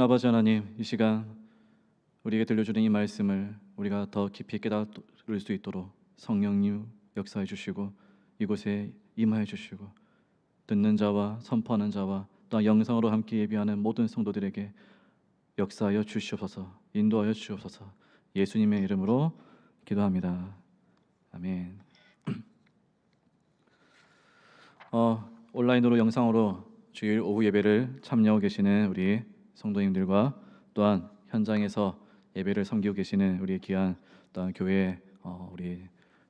아버지 하나님, 이 시간 우리에게 들려주는 이 말씀을 우리가 더 깊이 깨달을 수 있도록 성령님 역사해 주시고 이곳에 임하여 주시고 듣는 자와 선포하는 자와 또 영상으로 함께 예비하는 모든 성도들에게 역사하여 주시옵소서. 인도하여 주시옵소서. 예수님의 이름으로 기도합니다. 아멘. 온라인으로 영상으로 주일 오후 예배를 참여하고 계시는 우리 성도님들과 또한 현장에서 예배를 섬기고 계시는 우리 귀한 또한 교회 우리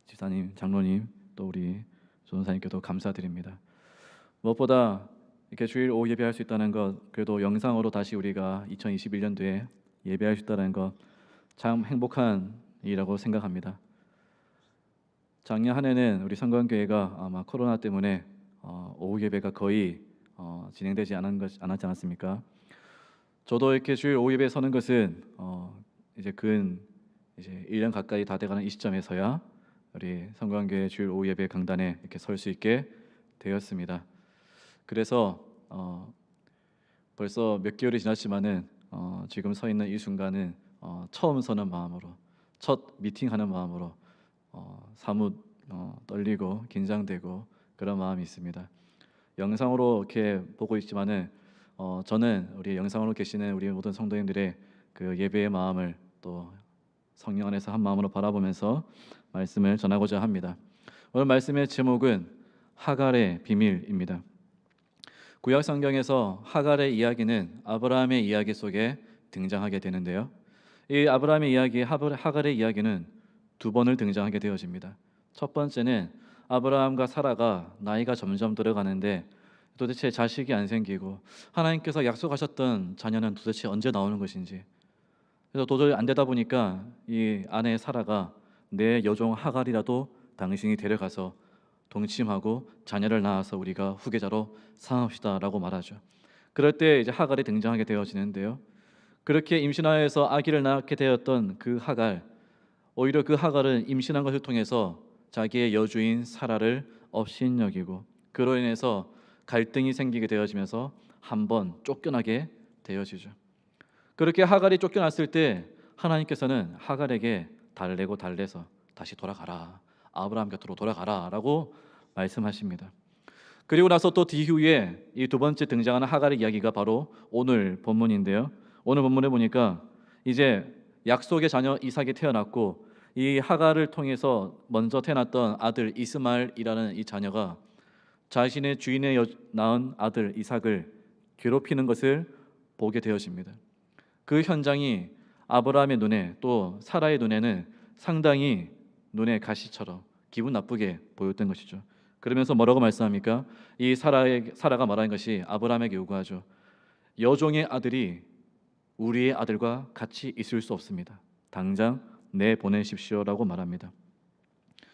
집사님, 장로님 또 우리 전도사님께도 감사드립니다. 무엇보다 이렇게 주일 오후 예배할 수 있다는 것, 그래도 영상으로 다시 우리가 2021년도에 예배할 수 있다는 것 참 행복한 일이라고 생각합니다. 작년 한 해는 우리 성광교회가 아마 코로나 때문에 오후 예배가 거의 진행되지 않았지 않았습니까? 저도 이렇게 주일 오후 예배에 서는 것은 이제 1년 가까이 다 돼가는 이 시점에서야 우리 성광교회 주일 오후 예배 강단에 이렇게 설 수 있게 되었습니다. 그래서 벌써 몇 개월이 지났지만은 지금 서 있는 이 순간은 처음 서는 마음으로, 첫 미팅하는 마음으로 사뭇 떨리고 긴장되고 그런 마음이 있습니다. 영상으로 이렇게 보고 있지만은 저는 우리 영상으로 계시는 우리 모든 성도님들의 그 예배의 마음을 또 성령 안에서 한 마음으로 바라보면서 말씀을 전하고자 합니다. 오늘 말씀의 제목은 하갈의 비밀입니다. 구약 성경에서 하갈의 이야기는 아브라함의 이야기 속에 등장하게 되는데요. 이 아브라함의 이야기, 하갈의 이야기는 두 번을 등장하게 되어집니다. 첫 번째는 아브라함과 사라가 나이가 점점 들어가는데 도대체 자식이 안 생기고 하나님께서 약속하셨던 자녀는 도대체 언제 나오는 것인지, 그래서 도저히 안 되다 보니까 이 아내 사라가 내 여종 하갈이라도 당신이 데려가서 동침하고 자녀를 낳아서 우리가 후계자로 삼읍시다라고 말하죠. 그럴 때 이제 하갈이 등장하게 되어지는데요. 그렇게 임신하여서 아기를 낳게 되었던 그 하갈, 오히려 그 하갈은 임신한 것을 통해서 자기의 여주인 사라를 업신여기고 그로 인해서 갈등이 생기게 되어지면서 한번 쫓겨나게 되어지죠. 그렇게 하갈이 쫓겨났을 때 하나님께서는 하갈에게 달래고 달래서 다시 돌아가라, 아브라함 곁으로 돌아가라라고 말씀하십니다. 그리고 나서 또 뒤후에 이 두 번째 등장하는 하갈의 이야기가 바로 오늘 본문인데요. 오늘 본문에 보니까 이제 약속의 자녀 이삭이 태어났고 이 하갈을 통해서 먼저 태어났던 아들 이스마엘이라는 이 자녀가 자신의 주인의 낳은 아들 이삭을 괴롭히는 것을 보게 되어집니다. 그 현장이 아브라함의 눈에 또 사라의 눈에는 상당히 눈에 가시처럼 기분 나쁘게 보였던 것이죠. 그러면서 뭐라고 말씀합니까? 이 사라가 말하는 것이 아브라함에게 요구하죠. 여종의 아들이 우리의 아들과 같이 있을 수 없습니다. 당장 내보내십시오라고 말합니다.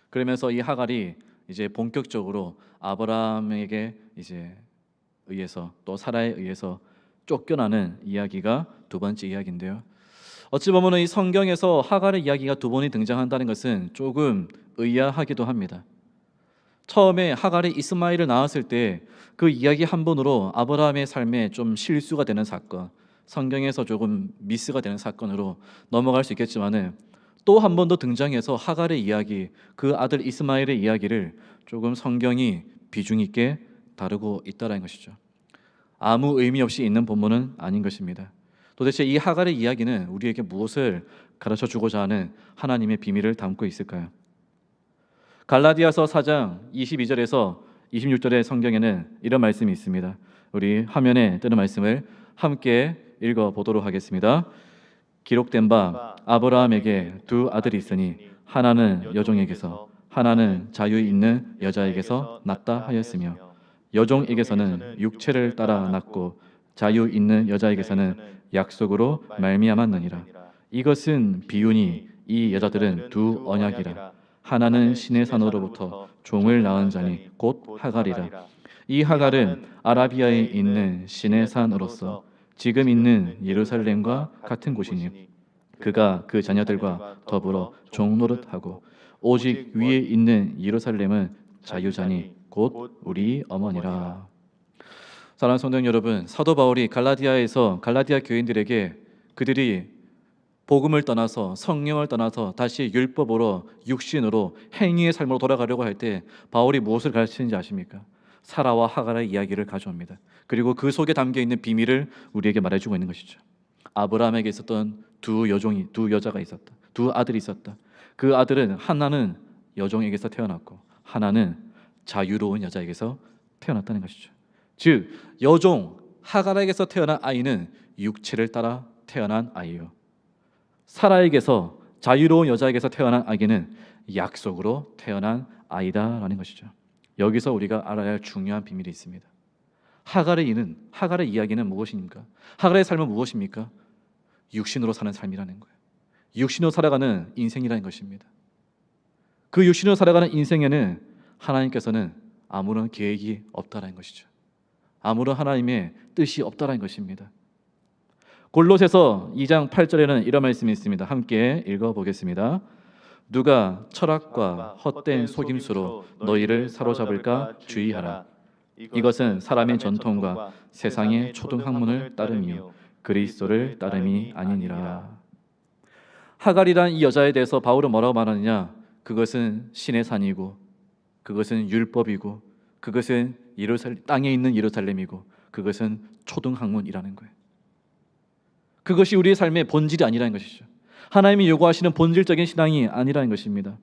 그러면서 이 하갈이 이제 본격적으로 아브라함에게 이제 의해서 또 사라에 의해서 쫓겨나는 이야기가 두 번째 이야기인데요. 어찌 보면 이 성경에서 하갈의 이야기가 두 번이 등장한다는 것은 조금 의아하기도 합니다. 처음에 하갈이 이스마엘을 낳았을 때 그 이야기 한 번으로 아브라함의 삶에 좀 실수가 되는 사건, 성경에서 조금 미스가 되는 사건으로 넘어갈 수 있겠지만은 또 한 번 더 등장해서 하갈의 이야기, 그 아들 이스마엘의 이야기를 조금 성경이 비중 있게 다루고 있다는 것이죠. 아무 의미 없이 있는 본문은 아닌 것입니다. 도대체 이 하갈의 이야기는 우리에게 무엇을 가르쳐 주고자 하는 하나님의 비밀을 담고 있을까요? 갈라디아서 4장 22절에서 26절의 성경에는 이런 말씀이 있습니다. 우리 화면에 뜨는 말씀을 함께 읽어 보도록 하겠습니다. 기록된 바 아브라함에게 두 아들이 있으니 하나는 여종에게서 하나는 자유 있는 여자에게서 낳다 하였으며 여종에게서는 육체를 따라 낳고 자유 있는 여자에게서는 약속으로 말미암았느니라. 이것은 비유니 이 여자들은 두 언약이라. 하나는 신의 산으로부터 종을 낳은 자니 곧 하갈이라. 이 하갈은 아라비아에 있는 신의 산으로서 지금 있는 예루살렘과 같은 곳이니 그가 그 자녀들과 더불어 종노릇하고 오직 위에 있는 예루살렘은 자유자니 곧 우리 어머니라. 사랑하는 성도 여러분, 사도 바울이 갈라디아 교인들에게 그들이 복음을 떠나서 성령을 떠나서 다시 율법으로 육신으로 행위의 삶으로 돌아가려고 할 때 바울이 무엇을 가르치는지 아십니까? 사라와 하갈의 이야기를 가져옵니다. 그리고 그 속에 담겨 있는 비밀을 우리에게 말해주고 있는 것이죠. 아브라함에게 있었던 두 여자가 있었다. 두 아들이 있었다. 그 아들은 하나는 여종에게서 태어났고 하나는 자유로운 여자에게서 태어났다는 것이죠. 즉 여종 하갈에게서 태어난 아이는 육체를 따라 태어난 아이요, 사라에게서 자유로운 여자에게서 태어난 아기는 약속으로 태어난 아이다라는 것이죠. 여기서 우리가 알아야 할 중요한 비밀이 있습니다. 하갈의 이야기는 무엇입니까? 하갈의 삶은 무엇입니까? 육신으로 사는 삶이라는 거예요. 육신으로 살아가는 인생이라는 것입니다. 그 육신으로 살아가는 인생에는 하나님께서는 아무런 계획이 없다라는 것이죠. 아무런 하나님의 뜻이 없다라는 것입니다. 골로새서 2장 8절에는 이런 말씀이 있습니다. 함께 읽어보겠습니다. 누가 철학과 헛된 속임수로 너희를 사로잡을까 주의하라. 이것은 사람의 전통과 세상의 초등학문을 따름이요 그리스도를 따름이 아니니라. 하갈이란 이 여자에 대해서 바울은 뭐라고 말하느냐? 그것은 신의 산이고 그것은 율법이고 그것은 땅에 있는 예루살렘이고 그것은 초등학문이라는 거예요. 그것이 우리의 삶의 본질이 아니라는 것이죠. 하나님이 요구하시는 본질적인 신앙이 아니라는 것입니다.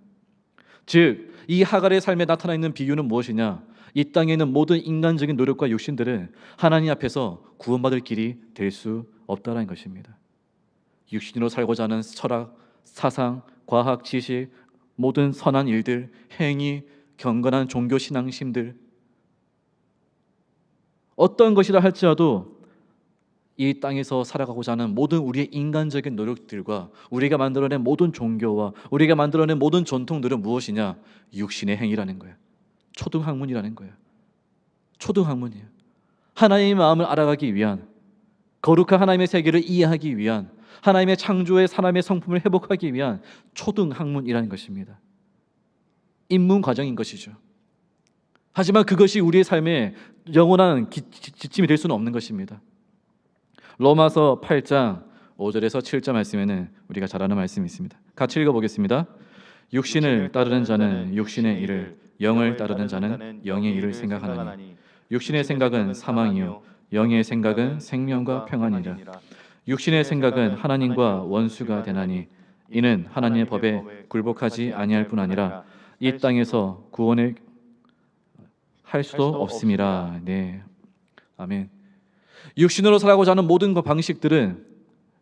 즉, 이 하갈의 삶에 나타나 있는 비유는 무엇이냐? 이 땅에 있는 모든 인간적인 노력과 욕심들은 하나님 앞에서 구원받을 길이 될 수 없다는 것입니다. 육신으로 살고자 하는 철학, 사상, 과학, 지식, 모든 선한 일들, 행위, 경건한 종교 신앙심들, 어떤 것이라 할지라도 이 땅에서 살아가고자 하는 모든 우리의 인간적인 노력들과 우리가 만들어낸 모든 종교와 우리가 만들어낸 모든 전통들은 무엇이냐? 육신의 행위라는 거예요. 초등학문이라는 거예요. 초등학문이에요. 하나님의 마음을 알아가기 위한, 거룩한 하나님의 세계를 이해하기 위한, 하나님의 창조의 사람의 성품을 회복하기 위한 초등학문이라는 것입니다. 입문 과정인 것이죠. 하지만 그것이 우리의 삶의 영원한 지침이 될 수는 없는 것입니다. 로마서 8장 5절에서 7절 말씀에는 우리가 잘 아는 말씀이 있습니다. 같이 읽어보겠습니다. 육신을 따르는 자는 육신의 일을, 영을 따르는 자는 영의 일을 생각하나니 육신의 생각은 사망이요 영의 생각은 생명과 평안이라. 육신의 생각은 하나님과 원수가 되나니 이는 하나님의 법에 굴복하지 아니할 뿐 아니라 이 땅에서 구원을 할 수도 없음이라. 네, 아멘. 육신으로 살아가고자 하는 모든 방식들은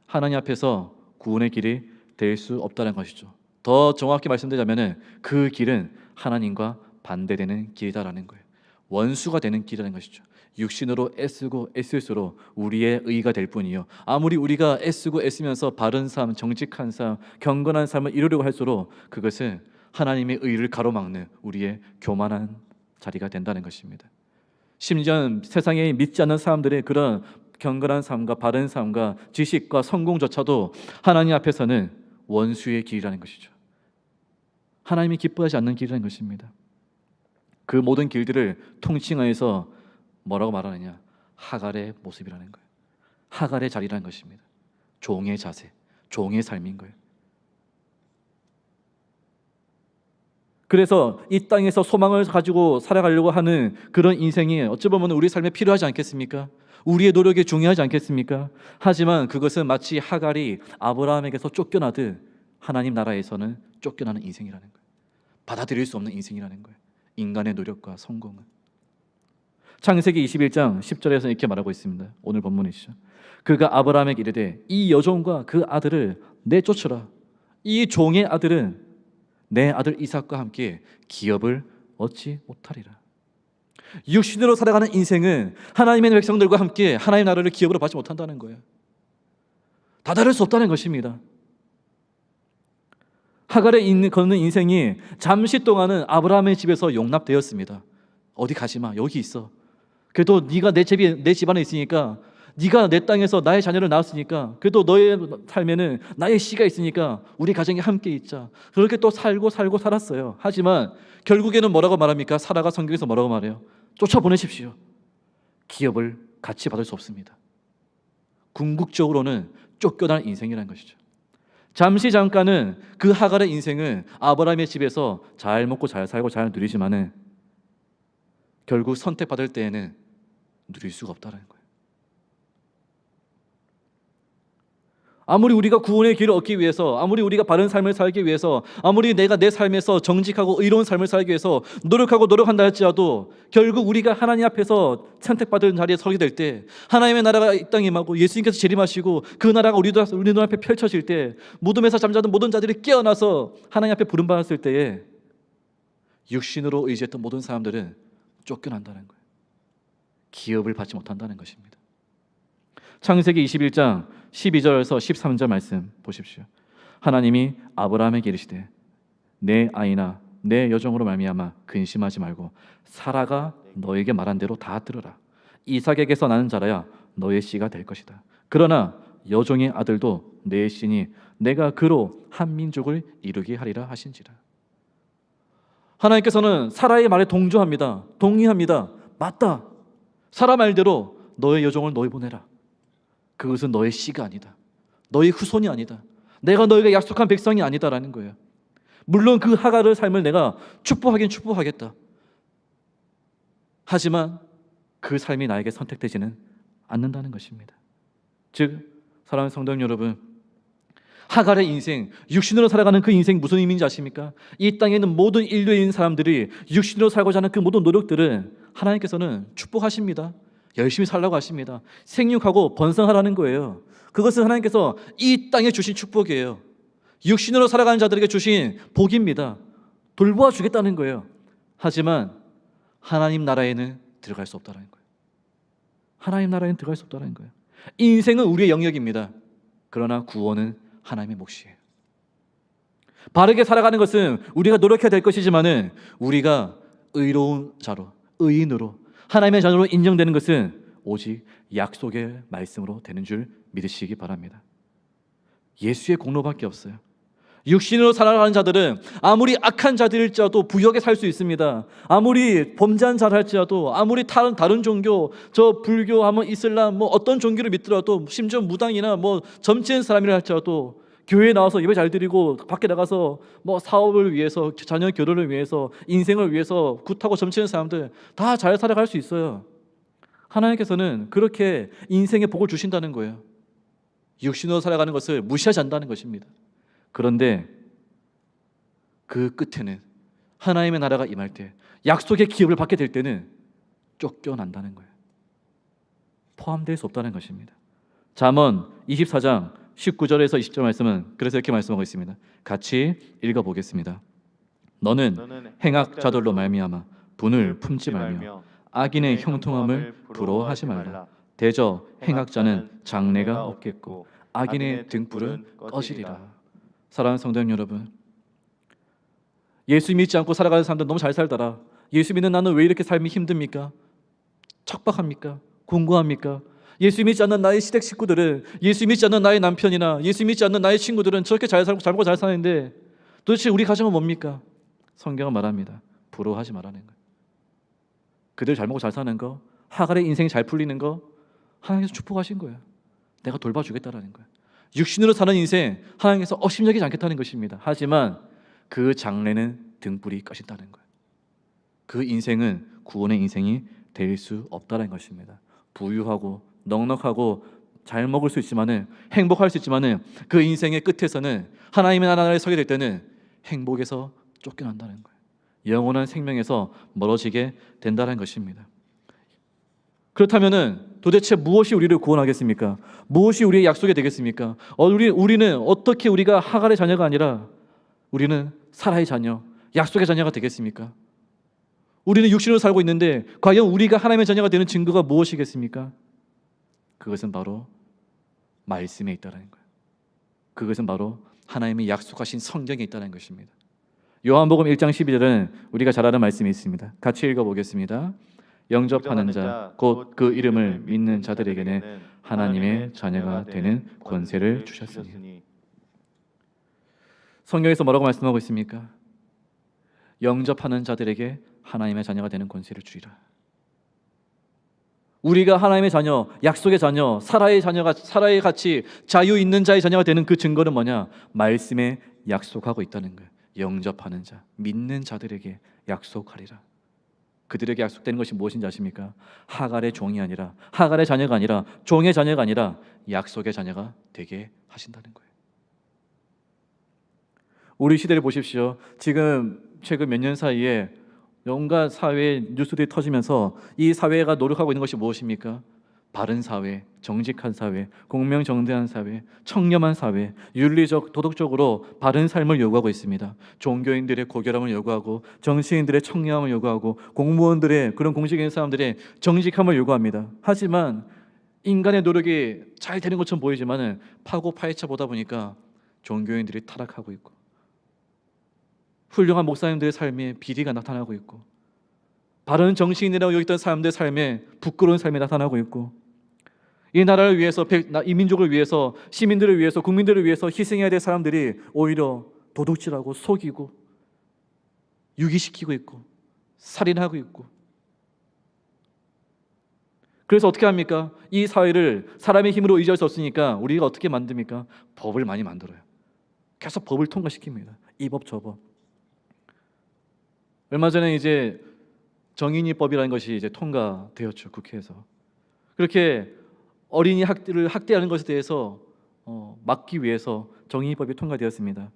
하나님 앞에서 구원의 길이 될 수 없다는 것이죠. 더 정확히 말씀드리자면 그 길은 하나님과 반대되는 길이다라는 거예요. 원수가 되는 길이라는 것이죠. 육신으로 애쓰고 애쓸수록 우리의 의가 될 뿐이요, 아무리 우리가 애쓰고 애쓰면서 바른 삶, 정직한 삶, 경건한 삶을 이루려고 할수록 그것은 하나님의 의를 가로막는 우리의 교만한 자리가 된다는 것입니다. 심지어 세상에 믿지 않는 사람들의 그런 경건한 삶과 바른 삶과 지식과 성공조차도 하나님 앞에서는 원수의 길이라는 것이죠. 하나님이 기뻐하지 않는 길이라는 것입니다. 그 모든 길들을 통칭하여서 뭐라고 말하느냐? 하갈의 모습이라는 거예요. 하갈의 자리라는 것입니다. 종의 자세, 종의 삶인 거예요. 그래서 이 땅에서 소망을 가지고 살아가려고 하는 그런 인생이 어찌 보면 우리 삶에 필요하지 않겠습니까? 우리의 노력이 중요하지 않겠습니까? 하지만 그것은 마치 하갈이 아브라함에게서 쫓겨나듯 하나님 나라에서는 쫓겨나는 인생이라는 거예요. 받아들일 수 없는 인생이라는 거예요. 인간의 노력과 성공은. 창세기 21장 10절에서 이렇게 말하고 있습니다. 오늘 본문이시죠. 그가 아브라함에게 이르되 이 여종과 그 아들을 내쫓으라. 이 종의 아들은 내 아들 이삭과 함께 기업을 얻지 못하리라. 육신으로 살아가는 인생은 하나님의 백성들과 함께 하나님의 나라를 기업으로 받지 못한다는 거예요. 다다를 수 없다는 것입니다. 하갈에 걷는 인생이 잠시 동안은 아브라함의 집에서 용납되었습니다. 어디 가지 마, 여기 있어. 그래도 네가 내 집안에 있으니까, 네가 내 땅에서 나의 자녀를 낳았으니까, 그래도 너의 삶에는 나의 씨가 있으니까 우리 가정에 함께 있자. 그렇게 또 살고 살았어요. 하지만 결국에는 뭐라고 말합니까? 사라가 성경에서 뭐라고 말해요? 쫓아보내십시오. 기업을 같이 받을 수 없습니다. 궁극적으로는 쫓겨날 인생이라는 것이죠. 잠시 잠깐은 그 하갈의 인생은 아브라함의 집에서 잘 먹고 잘 살고 잘 누리지만은 결국 선택받을 때에는 누릴 수가 없다는 거예요. 아무리 우리가 구원의 길을 얻기 위해서, 아무리 우리가 바른 삶을 살기 위해서, 아무리 내가 내 삶에서 정직하고 의로운 삶을 살기 위해서 노력한다 할지라도 결국 우리가 하나님 앞에서 선택받은 자리에 서게 될 때, 하나님의 나라가 이 땅에 임하고 예수님께서 재림하시고 그 나라가 우리 눈앞에 펼쳐질 때, 무덤에서 잠자던 모든 자들이 깨어나서 하나님 앞에 부름받았을 때에 육신으로 의지했던 모든 사람들은 쫓겨난다는 거예요. 기업을 받지 못한다는 것입니다. 창세기 21장 12절에서 13절 말씀 보십시오. 하나님이 아브라함에게 이르시되 내 아이나 내 여종으로 말미암아 근심하지 말고 사라가 너에게 말한 대로 다 들으라. 이삭에게서 나는 자라야 너의 씨가 될 것이다. 그러나 여종의 아들도 내 씨니 내가 그로 한 민족을 이루게 하리라 하신지라. 하나님께서는 사라의 말에 동조합니다. 동의합니다. 맞다. 사라 말대로 너의 여종을 너희 보내라. 그것은 너의 씨가 아니다. 너의 후손이 아니다. 내가 너에게 약속한 백성이 아니다라는 거예요. 물론 그 하갈의 삶을 내가 축복하긴 축복하겠다. 하지만 그 삶이 나에게 선택되지는 않는다는 것입니다. 즉 사랑하는 성도 여러분, 하갈의 인생, 육신으로 살아가는 그 인생 무슨 의미인지 아십니까? 이 땅에 있는 모든 인류에 있는 사람들이 육신으로 살고자 하는 그 모든 노력들은 하나님께서는 축복하십니다. 열심히 살라고 하십니다. 생육하고 번성하라는 거예요. 그것은 하나님께서 이 땅에 주신 축복이에요. 육신으로 살아가는 자들에게 주신 복입니다. 돌보아 주겠다는 거예요. 하지만 하나님 나라에는 들어갈 수 없다는 거예요. 하나님 나라에는 들어갈 수 없다는 거예요. 인생은 우리의 영역입니다. 그러나 구원은 하나님의 몫이에요. 바르게 살아가는 것은 우리가 노력해야 될 것이지만은 우리가 의로운 자로, 의인으로, 하나님의 자녀로 인정되는 것은 오직 약속의 말씀으로 되는 줄 믿으시기 바랍니다. 예수의 공로밖에 없어요. 육신으로 살아가는 자들은 아무리 악한 자들일지라도 부역에 살 수 있습니다. 아무리 범죄한 자를 할지라도, 아무리 다른 종교, 저 불교, 하면 이슬람, 뭐 어떤 종교를 믿더라도, 심지어 무당이나 뭐 점치는 사람이라 할지라도 교회에 나와서 예배 잘 드리고 밖에 나가서 뭐 사업을 위해서, 자녀 결혼을 위해서, 인생을 위해서 굿하고 점치는 사람들 다 잘 살아갈 수 있어요. 하나님께서는 그렇게 인생의 복을 주신다는 거예요. 육신으로 살아가는 것을 무시하지 않는다는 것입니다. 그런데 그 끝에는 하나님의 나라가 임할 때, 약속의 기업을 받게 될 때는 쫓겨난다는 거예요. 포함될 수 없다는 것입니다. 잠언 24장 19절에서 20절 말씀은 그래서 이렇게 말씀하고 있습니다. 같이 읽어보겠습니다. 너는 행악자들로 말미암아 분을 품지 말며 악인의 형통함을 부러워하지 말라. 대저 행악자는 장래가 없겠고 악인의 등불은 꺼지리라. 사랑하는 성도 여러분, 예수 믿지 않고 살아가는 사람들 너무 잘 살더라. 예수 믿는 나는 왜 이렇게 삶이 힘듭니까? 척박합니까? 공고합니까? 예수 믿지 않는 나의 시댁 식구들은, 예수 믿지 않는 나의 남편이나 예수 믿지 않는 나의 친구들은 저렇게 잘 살고 잘 먹고 잘 사는데 도대체 우리 가정은 뭡니까? 성경은 말합니다. 부러워하지 말라는 거예요. 그들 잘 먹고 잘 사는 거, 하갈의 인생이 잘 풀리는 거 하나님께서 축복하신 거예요. 내가 돌봐주겠다라는 거예요. 육신으로 사는 인생 하나님께서 억심여기지 않겠다는 것입니다. 하지만 그 장래는 등불이 꺼진다는 거예요. 그 인생은 구원의 인생이 될 수 없다는 것입니다. 부유하고 넉넉하고 잘 먹을 수 있지만은, 행복할 수 있지만은 그 인생의 끝에서는 하나님의 나라에 서게 될 때는 행복에서 쫓겨난다는 거예요. 영원한 생명에서 멀어지게 된다는 것입니다. 그렇다면은 도대체 무엇이 우리를 구원하겠습니까? 무엇이 우리의 약속이 되겠습니까? 우리는 어떻게 우리가 하갈의 자녀가 아니라 우리는 사라의 자녀, 약속의 자녀가 되겠습니까? 우리는 육신으로 살고 있는데 과연 우리가 하나님의 자녀가 되는 증거가 무엇이겠습니까? 그것은 바로 말씀에 있다는 거예요. 그것은 바로 하나님이 약속하신 성경에 있다는 것입니다. 요한복음 1장 12절은 우리가 잘 아는 말씀이 있습니다. 같이 읽어보겠습니다. 영접하는 자, 곧 그 이름을 믿는 자들에게는 하나님의 자녀가 되는 권세를 주셨으니. 성경에서 뭐라고 말씀하고 있습니까? 영접하는 자들에게 하나님의 자녀가 되는 권세를 주리라. 우리가 하나님의 자녀, 약속의 자녀, 사라의 같이 자유 있는 자의 자녀가 되는 그 증거는 뭐냐? 말씀에 약속하고 있다는 거예요. 영접하는 자, 믿는 자들에게 약속하리라. 그들에게 약속되는 것이 무엇인지 아십니까? 하갈의 종이 아니라, 하갈의 자녀가 아니라, 종의 자녀가 아니라 약속의 자녀가 되게 하신다는 거예요. 우리 시대를 보십시오. 지금 최근 몇 년 사이에 온갖 사회 뉴스들이 터지면서 이 사회가 노력하고 있는 것이 무엇입니까? 바른 사회, 정직한 사회, 공명정대한 사회, 청렴한 사회, 윤리적, 도덕적으로 바른 삶을 요구하고 있습니다. 종교인들의 고결함을 요구하고, 정치인들의 청렴함을 요구하고, 공무원들의, 그런 공직인 사람들의 정직함을 요구합니다. 하지만 인간의 노력이 잘 되는 것처럼 보이지만 파고 파헤쳐 보다 보니까 종교인들이 타락하고 있고, 훌륭한 목사님들의 삶에 비리가 나타나고 있고, 바른 정치인이라고 여겼던 사람들의 삶에 부끄러운 삶이 나타나고 있고, 이 나라를 위해서, 이 민족을 위해서, 시민들을 위해서, 국민들을 위해서 희생해야 될 사람들이 오히려 도둑질하고 속이고 유기시키고 있고 살인하고 있고. 그래서 어떻게 합니까? 이 사회를 사람의 힘으로 의지할 수 없으니까 우리가 어떻게 만듭니까? 법을 많이 만들어요. 계속 법을 통과시킵니다. 이 법 저 법. 얼마 전에 이제 정인이법이라는 것이 이제 통과되었죠, 국회에서. 그렇게 어린이 학대를 학대하는 것에 대해서 막기 위해서 정인이법이 통과되었습니다.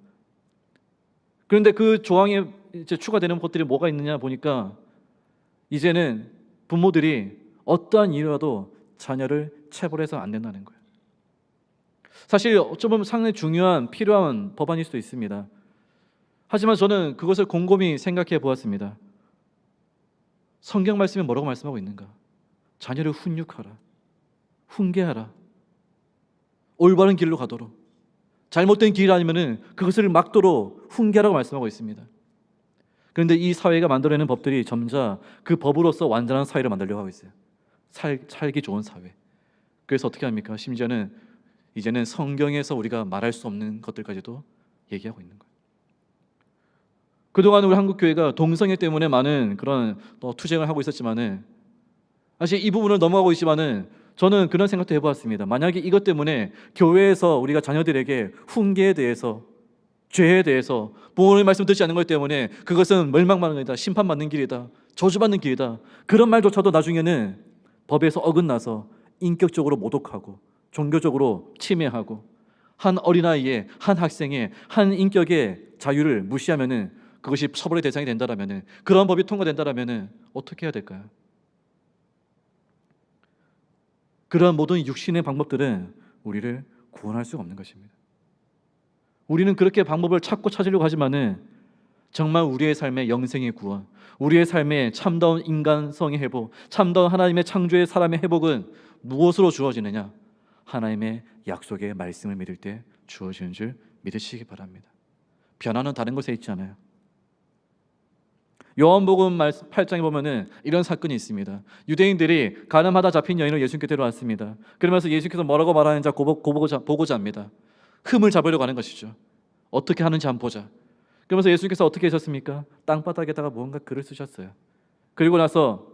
그런데 그 조항에 이제 추가되는 것들이 뭐가 있느냐 보니까 이제는 부모들이 어떠한 이유라도 자녀를 체벌해서 안 된다는 거예요. 사실 어쩌면 상당히 중요한 필요한 법안일 수도 있습니다. 하지만 저는 그것을 곰곰이 생각해 보았습니다. 성경 말씀에 뭐라고 말씀하고 있는가? 자녀를 훈육하라, 훈계하라, 올바른 길로 가도록, 잘못된 길 아니면은 그것을 막도록 훈계하라고 말씀하고 있습니다. 그런데 이 사회가 만들어내는 법들이 점차 그 법으로서 완전한 사회를 만들려고 하고 있어요. 살기 좋은 사회. 그래서 어떻게 합니까? 심지어는 이제는 성경에서 우리가 말할 수 없는 것들까지도 얘기하고 있는 거예요. 그동안 우리 한국교회가 동성애 때문에 많은 그런 투쟁을 하고 있었지만은, 사실 이 부분을 넘어가고 있지만은 저는 그런 생각도 해보았습니다. 만약에 이것 때문에 교회에서 우리가 자녀들에게 훈계에 대해서, 죄에 대해서, 부모의 말씀 듣지 않는 것 때문에 그것은 멸망받는 길이다, 심판받는 길이다, 저주받는 길이다, 그런 말조차도 나중에는 법에서 어긋나서 인격적으로 모독하고 종교적으로 침해하고, 한 어린아이의, 한 학생의, 한 인격의 자유를 무시하면은 그것이 처벌의 대상이 된다라면은, 그런 법이 통과된다라면은 어떻게 해야 될까요? 그러한 모든 육신의 방법들은 우리를 구원할 수가 없는 것입니다. 우리는 그렇게 방법을 찾으려고 하지만은 정말 우리의 삶의 영생의 구원, 우리의 삶의 참다운 인간성의 회복, 참다운 하나님의 창조의 사람의 회복은 무엇으로 주어지느냐? 하나님의 약속의 말씀을 믿을 때 주어지는 줄 믿으시기 바랍니다. 변화는 다른 곳에 있지 않아요. 요한복음 8장에 보면은 이런 사건이 있습니다. 유대인들이 가늠하다 잡힌 여인을 예수님께 데려왔습니다. 그러면서 예수께서 뭐라고 말하는지 보고자 합니다. 흠을 잡으려고 하는 것이죠. 어떻게 하는지 한번 보자. 그러면서 예수님께서 어떻게 하셨습니까? 땅바닥에다가 무언가 글을 쓰셨어요. 그리고 나서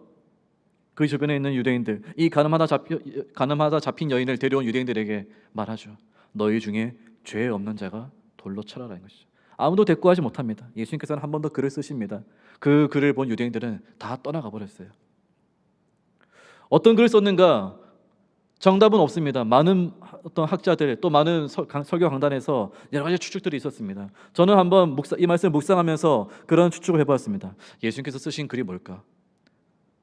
그 주변에 있는 유대인들, 이 가늠하다 잡힌 여인을 데려온 유대인들에게 말하죠. 너희 중에 죄 없는 자가 돌로 쳐라라는 것이죠. 아무도 대꾸하지 못합니다. 예수님께서는 한 번 더 글을 쓰십니다. 그 글을 본 유대인들은 다 떠나가 버렸어요. 어떤 글을 썼는가? 정답은 없습니다. 많은 어떤 학자들, 또 많은 설교 강단에서 여러 가지 추측들이 있었습니다. 저는 한번 이 말씀을 묵상하면서 그런 추측을 해보았습니다. 예수님께서 쓰신 글이 뭘까?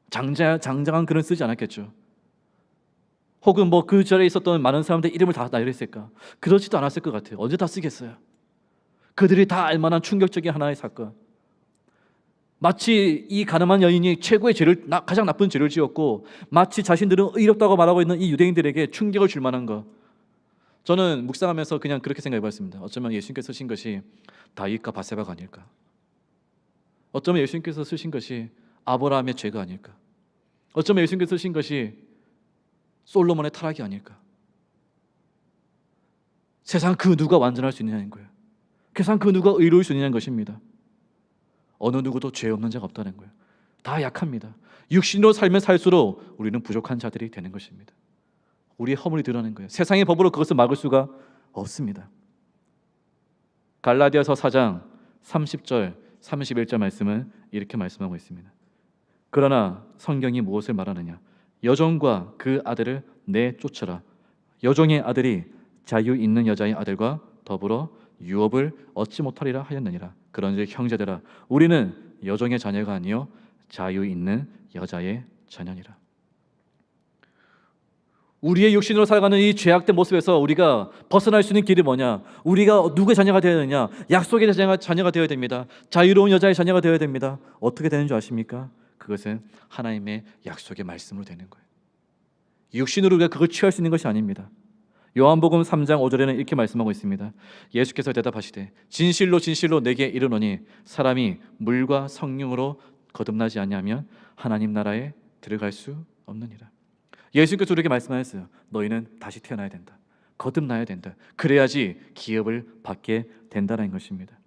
장장한 글은 쓰지 않았겠죠. 혹은 그 자리에 있었던 많은 사람들 이름을 다 나열했을까? 그렇지도 않았을 것 같아요. 언제 다 쓰겠어요? 그들이 다 알만한 충격적인 하나의 사건. 마치 이 가늠한 여인이 최고의 죄를, 가장 나쁜 죄를 지었고, 마치 자신들은 의롭다고 말하고 있는 이 유대인들에게 충격을 줄 만한 것. 저는 묵상하면서 그냥 그렇게 생각해봤습니다. 어쩌면 예수님께서 쓰신 것이 다윗과 바세바가 아닐까? 어쩌면 예수님께서 쓰신 것이 아브라함의 죄가 아닐까? 어쩌면 예수님께서 쓰신 것이 솔로몬의 타락이 아닐까? 세상 그 누가 완전할 수 있느냐는 거예요. 세상 그 누가 의로울 수 있느냐는 것입니다. 어느 누구도 죄 없는 자가 없다는 거예요. 다 약합니다. 육신으로 살면 살수록 우리는 부족한 자들이 되는 것입니다. 우리의 허물이 드러나는 거예요. 세상의 법으로 그것을 막을 수가 없습니다. 갈라디아서 4장 30절 31절 말씀은 이렇게 말씀하고 있습니다. 그러나 성경이 무엇을 말하느냐? 여종과 그 아들을 내쫓으라. 여종의 아들이 자유 있는 여자의 아들과 더불어 유업을 얻지 못하리라 하였느니라. 그런즉 형제들아, 우리는 여종의 자녀가 아니요 자유 있는 여자의 자녀니라. 우리의 육신으로 살아가는 이 죄악된 모습에서 우리가 벗어날 수 있는 길이 뭐냐? 우리가 누구의 자녀가 되어야 되느냐? 약속의 자녀가 되어야 됩니다. 자유로운 여자의 자녀가 되어야 됩니다. 어떻게 되는 줄 아십니까? 그것은 하나님의 약속의 말씀으로 되는 거예요. 육신으로 우리가 그걸 취할 수 있는 것이 아닙니다. 요한복음 3장 5절에는 이렇게 말씀하고 있습니다. 예수께서 대답하시되 진실로 진실로 내게 이르노니 사람이 물과 성령으로 거듭나지 아니하면 하나님 나라에 들어갈 수 없느니라. 예수께서 우리에게 말씀하셨어요. 너희는 다시 태어나야 된다. 거듭나야 된다. 그래야지 기업을 받게 된다는 것입니다.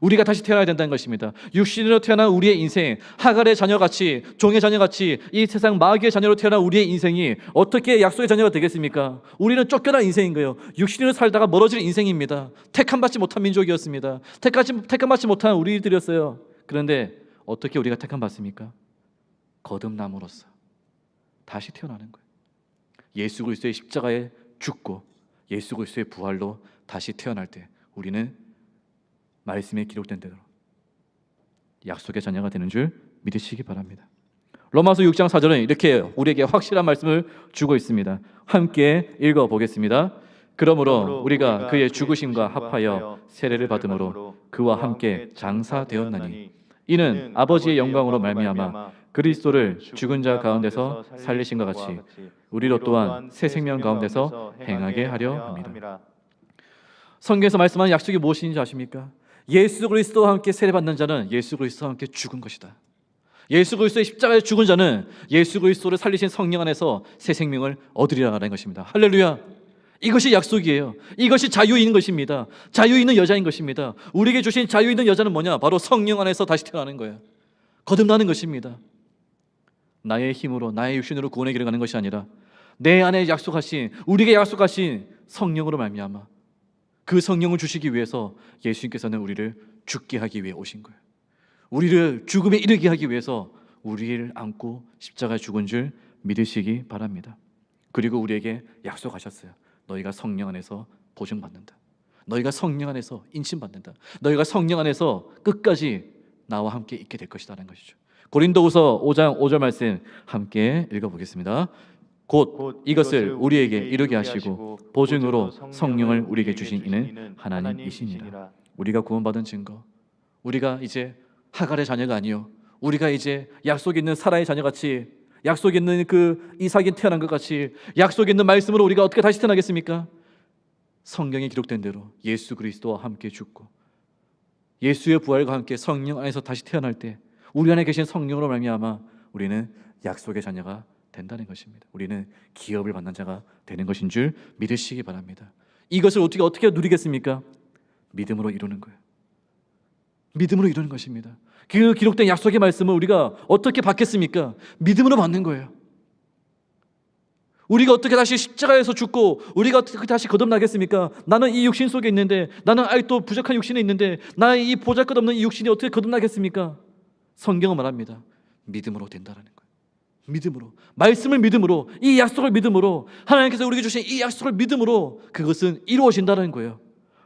우리가 다시 태어나야 된다는 것입니다. 육신으로 태어난 우리의 인생, 하갈의 자녀같이, 종의 자녀같이 이 세상 마귀의 자녀로 태어난 우리의 인생이 어떻게 약속의 자녀가 되겠습니까? 우리는 쫓겨난 인생인 거예요. 육신으로 살다가 멀어질 인생입니다. 택함받지 못한 민족이었습니다. 택함받지 못한 우리들이었어요. 그런데 어떻게 우리가 택함받습니까? 거듭남으로써 다시 태어나는 거예요. 예수 그리스도의 십자가에 죽고 예수 그리스도의 부활로 다시 태어날 때 우리는 말씀에 기록된 대로 약속의 자녀가 되는 줄 믿으시기 바랍니다. 로마서 6장 4절은 이렇게 우리에게 확실한 말씀을 주고 있습니다. 함께 읽어보겠습니다. 그러므로 우리가 그의 죽으심과 합하여 세례를 받음으로 그와 함께 장사되었나니 이는 아버지의 영광으로 말미암아 그리스도를 죽은 자 가운데서 살리신 것 같이 우리로 또한 새 생명 가운데서 행하게 하려 합니다. 성경에서 말씀하는 약속이 무엇인지 아십니까? 예수 그리스도와 함께 세례받는 자는 예수 그리스도와 함께 죽은 것이다. 예수 그리스도의 십자가에 죽은 자는 예수 그리스도를 살리신 성령 안에서 새 생명을 얻으리라는 것입니다. 할렐루야. 이것이 약속이에요. 이것이 자유 있는 것입니다. 자유 있는 여자인 것입니다. 우리에게 주신 자유 있는 여자는 뭐냐? 바로 성령 안에서 다시 태어나는 거예요. 거듭나는 것입니다. 나의 힘으로 나의 육신으로 구원의 길을 가는 것이 아니라 내 안에 약속하신 우리에게 약속하신 성령으로 말미암아 그 성령을 주시기 위해서 예수님께서는 우리를 죽게 하기 위해 오신 거예요. 우리를 죽음에 이르게 하기 위해서 우리를 안고 십자가에 죽은 줄 믿으시기 바랍니다. 그리고 우리에게 약속하셨어요. 너희가 성령 안에서 보증받는다. 너희가 성령 안에서 인침받는다. 너희가 성령 안에서 끝까지 나와 함께 있게 될 것이라는 것이죠. 고린도후서 5장 5절 말씀 함께 읽어보겠습니다. 곧 이것을 우리에게 이루게 하시고 보증으로 성령을 우리에게 주신 이는 하나님이시니라. 우리가 구원받은 증거, 우리가 이제 하갈의 자녀가 아니요 우리가 이제 약속 있는 사라의 자녀같이 약속 있는 그 이삭이 태어난 것 같이 약속 있는 말씀으로 우리가 어떻게 다시 태어나겠습니까? 성경에 기록된 대로 예수 그리스도와 함께 죽고 예수의 부활과 함께 성령 안에서 다시 태어날 때 우리 안에 계신 성령으로 말미암아 우리는 약속의 자녀가 된다는 것입니다. 우리는 기업을 받는 자가 되는 것인 줄 믿으시기 바랍니다. 이것을 어떻게 누리겠습니까? 믿음으로 이루는 거예요. 믿음으로 이루는 것입니다. 그 기록된 약속의 말씀을 우리가 어떻게 받겠습니까? 믿음으로 받는 거예요. 우리가 어떻게 다시 십자가에서 죽고 우리가 어떻게 다시 거듭나겠습니까? 나는 이 육신 속에 있는데, 나는 아직도 부족한 육신에 있는데, 나의 이 보잘것없는 이 육신이 어떻게 거듭나겠습니까? 성경은 말합니다. 믿음으로 된다라는 거예요. 믿음으로, 말씀을 믿음으로, 이 약속을 믿음으로, 하나님께서 우리에게 주신 이 약속을 믿음으로 그것은 이루어진다는 거예요.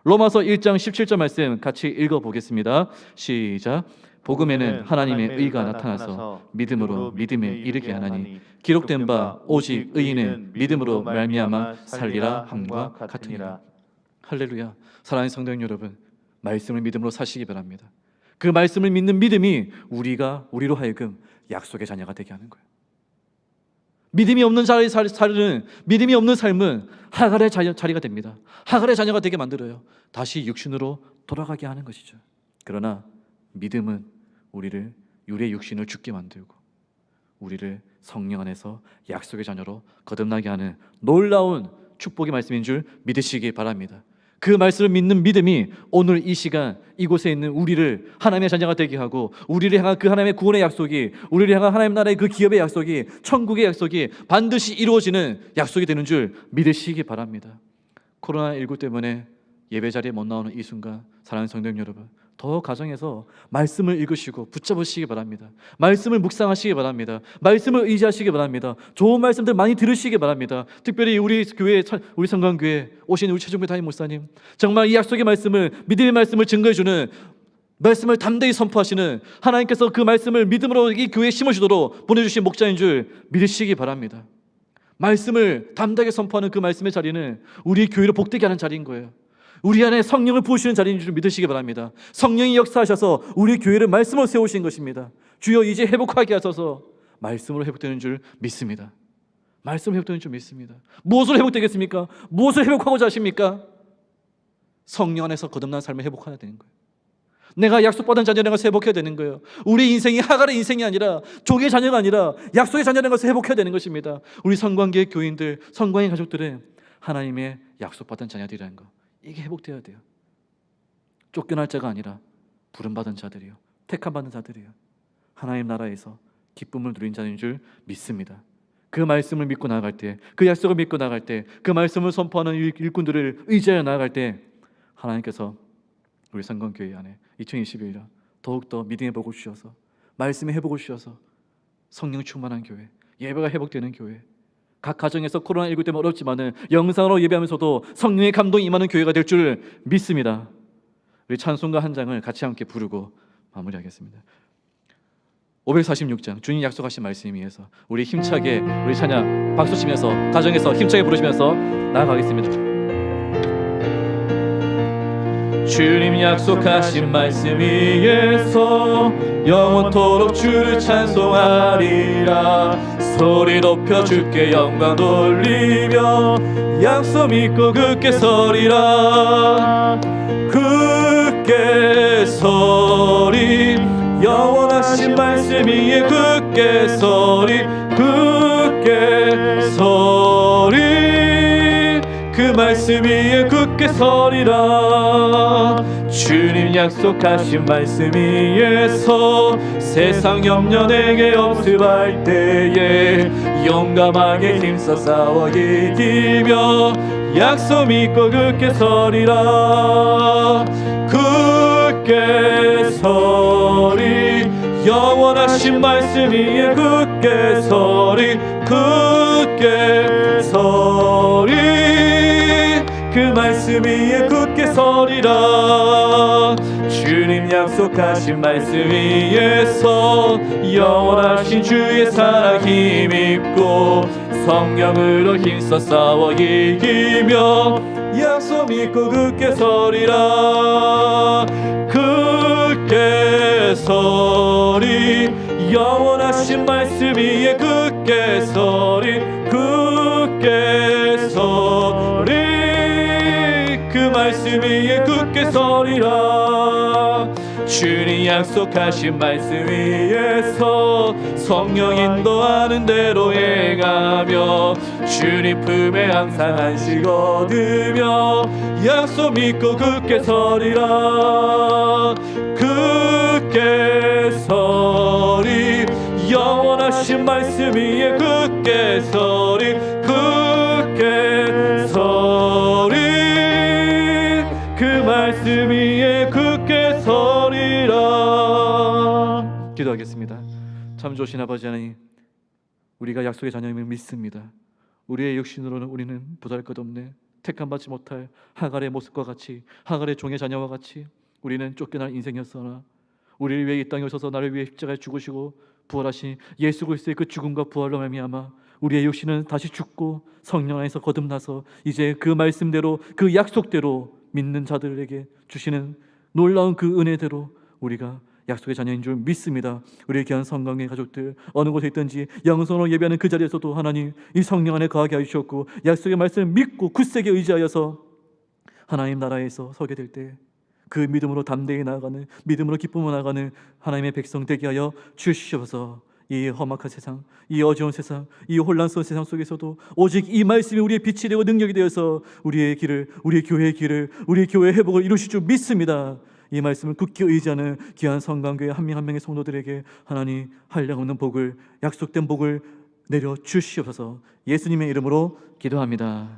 로마서 1장 17절 말씀 같이 읽어보겠습니다. 시작. 복음에는 하나님의 의가 나타나서 믿음으로 믿음에 이르게 하나니 기록된 바 오직 의인은 믿음으로 말미암아 살리라 함과 같으니라. 할렐루야. 사랑하는 성도 여러분, 말씀을 믿음으로 사시기 바랍니다. 그 말씀을 믿는 믿음이 우리로 하여금 약속의 자녀가 되게 하는 거예요. 믿음이 없는 믿음이 없는 삶은 하갈의 자리가 됩니다. 하갈의 자녀가 되게 만들어요. 다시 육신으로 돌아가게 하는 것이죠. 그러나 믿음은 우리의 육신을 죽게 만들고 우리를 성령 안에서 약속의 자녀로 거듭나게 하는 놀라운 축복의 말씀인 줄 믿으시기 바랍니다. 그 말씀을 믿는 믿음이 오늘 이 시간 이곳에 있는 우리를 하나님의 자녀가 되게 하고, 우리를 향한 그 하나님의 구원의 약속이, 우리를 향한 하나님 나라의 그 기업의 약속이, 천국의 약속이 반드시 이루어지는 약속이 되는 줄 믿으시기 바랍니다. 코로나19 때문에 예배 자리에 못 나오는 이 순간, 사랑하는 성도 여러분, 더 가정에서 말씀을 읽으시고 붙잡으시기 바랍니다. 말씀을 묵상하시기 바랍니다. 말씀을 의지하시기 바랍니다. 좋은 말씀들 많이 들으시기 바랍니다. 특별히 우리 교회, 우리 성강교회 오신 우리 최종배 담임 목사님, 정말 이 약속의 말씀을, 믿음의 말씀을 증거해주는 말씀을 담대히 선포하시는, 하나님께서 그 말씀을 믿음으로 이 교회에 심으시도록 보내주신 목자인 줄 믿으시기 바랍니다. 말씀을 담대하게 선포하는 그 말씀의 자리는 우리 교회를 복되게 하는 자리인 거예요. 우리 안에 성령을 부으시는 자리인 줄 믿으시기 바랍니다. 성령이 역사하셔서 우리 교회를 말씀으로 세우신 것입니다. 주여 이제 회복하게 하셔서 말씀으로 회복되는 줄 믿습니다. 말씀으로 회복되는 줄 믿습니다. 무엇으로 회복되겠습니까? 무엇을 회복하고자 하십니까? 성령 안에서 거듭난 삶을 회복해야 되는 거예요. 내가 약속받은 자녀라는 것을 회복해야 되는 거예요. 우리 인생이 하갈의 인생이 아니라, 조기의 자녀가 아니라 약속의 자녀라는 것을 회복해야 되는 것입니다. 우리 성관계의 교인들, 성관의 가족들은 하나님의 약속받은 자녀들이라는 것, 이게 회복되어야 돼요. 쫓겨날 자가 아니라 부름받은 자들이요, 택함받은 자들이요, 하나님 나라에서 기쁨을 누린 자인 줄 믿습니다. 그 말씀을 믿고 나아갈 때, 그 약속을 믿고 나아갈 때, 그 말씀을 선포하는 일꾼들을 의지하여 나아갈 때, 하나님께서 우리 성건교회 안에 2021년 더욱더 믿음의 복을 주셔서, 말씀의 회복을 주셔서 성령 충만한 교회, 예배가 회복되는 교회, 각 가정에서 코로나19 때문에 어렵지만은 영상으로 예배하면서도 성령의 감동이 임하는 교회가 될 줄 믿습니다. 우리 찬송가 한 장을 같이 함께 부르고 마무리하겠습니다. 546장, 주님 약속하신 말씀 위해서 우리 힘차게, 우리 찬양 박수치면서 가정에서 힘차게 부르시면서 나아가겠습니다. 주님 약속하신 말씀 위에서 영원토록 주를 찬송하리라. 소리 높여 주께 영광 돌리며 약속 믿고 굳게 서리라. 굳게 서리, 영원하신 말씀 위에 굳게 서리, 굳게 서리, 그 말씀 위에 굳게 서리라. 주님 약속하신 말씀 위에서 세상 염려 내게 없음할 때에 용감하게 힘써 싸워 이기며 약속 믿고 굳게 서리라. 굳게 서리, 영원하신 말씀 위에 굳게 서리, 굳게 서리, 그 말씀 위에 굳게 서리라. 주님 약속하신 말씀 위에서 영원하신 주의 사랑 힘입고 성령으로 힘써 싸워 이기며 약속 믿고 굳게 서리라. 굳게 서리, 영원하신 말씀 위에 굳게 서리, 굳게 서리, 그 말씀 위에 굳게 서리라. 주님 약속하신 말씀 위에서 성령 인도하는 대로 행하며 주님 품에 항상 안식 얻으며 약속 믿고 굳게 서리라. 굳게 서리, 영원하신 말씀 위에 굳게 서리, 굳게 서리, 그 말씀 위에 굳게 서리라. 기도하겠습니다. 참 좋으신 아버지 하나님, 우리가 약속의 자녀임을 믿습니다. 우리의 육신으로는 우리는 보잘것없네, 택함받지 못할 하갈의 모습과 같이, 하갈의 종의 자녀와 같이 우리는 쫓겨날 인생이었으나 우리를 위해 이 땅에 오셔서 나를 위해 십자가에 죽으시고 부활하신 예수 그리스도의 그 죽음과 부활로 말미암아 우리의 육신은 다시 죽고 성령 안에서 거듭나서 이제 그 말씀대로, 그 약속대로 믿는 자들에게 주시는 놀라운 그 은혜대로 우리가 약속의 자녀인 줄 믿습니다. 우리의 귀한 성강의 가족들 어느 곳에 있든지 영성으로 예배하는 그 자리에서도 하나님 이 성령 안에 거하게 하시었고 약속의 말씀을 믿고 굳세게 의지하여서 하나님 나라에서 서게 될 때 그 믿음으로 담대히 나아가는, 믿음으로 기쁨으로 나아가는 하나님의 백성 되게 하여 주시옵소서. 이 험악한 세상, 이 어려운 세상, 이 혼란스러운 세상 속에서도 오직 이 말씀이 우리의 빛이 되고 능력이 되어서 우리의 길을, 우리 교회의 길을, 우리 교회의 회복을 이루실 줄 믿습니다. 이 말씀을 굳게 의지하는 귀한 성강교회 한 명 한 명의 성도들에게 하나님 한량없는 복을, 약속된 복을 내려 주시옵소서. 예수님의 이름으로 기도합니다.